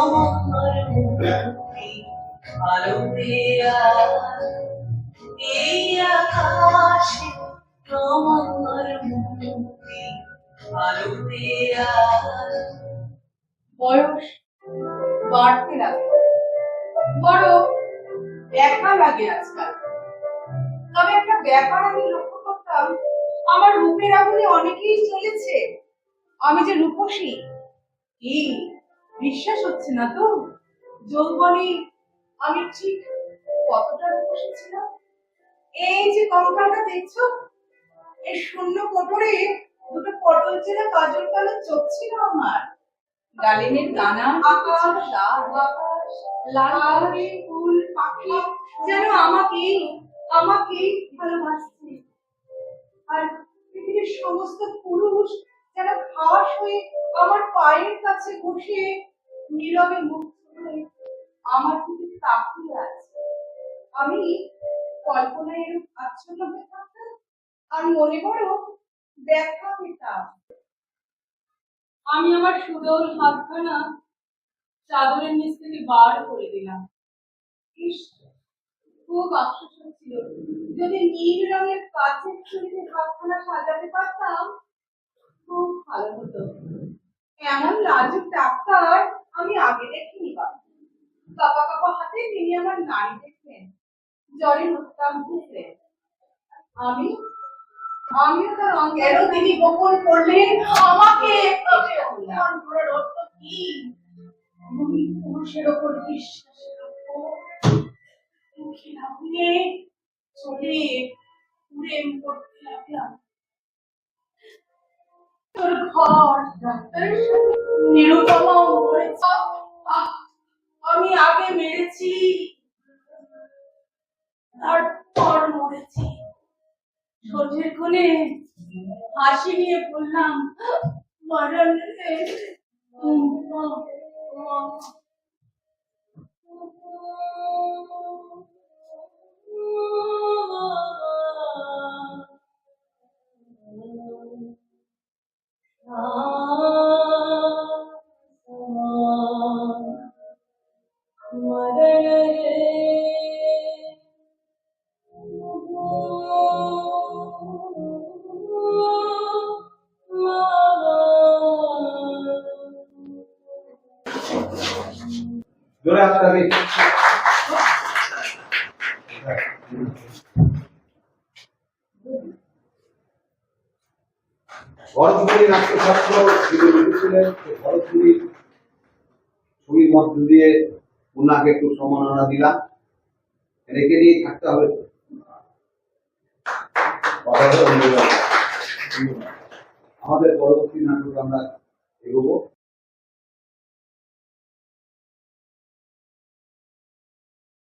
আমার মুক্তি আলো দেয়া এই আকাশে আমার মুক্তি আলো দেয়া। বয়স বাড়তে লাগে, বড় একা লাগে আজকাল। তবে একটা ব্যাপার আমি লক্ষ্য করতাম, আমার রূপের আগুনে অনেকেই চলেছে আমি যে রূপসী। কি বিশ্বাস হচ্ছে না তো? যৌবনে আমি ঠিক কতটা রূপসী ছিলাম। এই যে কঙ্কালটা দেখছো, এই শূন্য কোটরে দুটো পটল চেনা কাজল কালো চোখ ছিল আমার। ডালিমের দানা, আকাশ, বাতাস, লাল ফুল, পাখি যেন আমাকে ভালোবাসছে। আর পৃথিবীর সমস্ত পুরুষ যেন খাস হয়ে আমার পায়ের কাছে বসে নীরবে মুখ তুলে আমার দিকে তাকিয়ে আছে। আমি কল্পনায় এরূপ আচ্ছন্ন হয়ে থাকতাম আর মনে বড় ব্যাখ্যা পেতাম। আমি আমার সুদল হাতখানা চাদরের নিচ থেকে বার করে দিলাম। ইস, খুব আফসোস হচ্ছিল, যদি নীল রঙের কাচের ছুরিতে হাতখানা সাজাতে পারতাম খুব ভালো হতো। এমন লাজুক ডাক্তার আমি আগে দেখিনি। কাপা কাপা হাতে তিনি আমার নাড়ি দেখলেন, জ্বরে উত্তাপ দিলেন। আমিও তার অঙ্গেরও তিনি গোপন করলেন আমাকে। পুরুষের ওপর বিশ্বাসের ওপর মুখে না ভুলে চলে প্রেম করতে লাগলাম। তোর ঘর ডাক্তারের সাথে নিরুপমাও মরেছে। আমি আগে মেরেছি, তারপর মরেছি। ঠোঁটের কোণে হাসি নিয়ে বললাম, মরণ রে। জোরে হাতটা দিই। ভরতপুরী নাট্যশাস্ত্র যিনি লিখেছিলেন, ভরতপুরী ছবির মধ্য দিয়ে ওনাকে একটু সম্মাননা দিলাম। রেখে নিয়ে থাকতে হবে। আমাদের পরবর্তী নাটক আমরা এগোবো।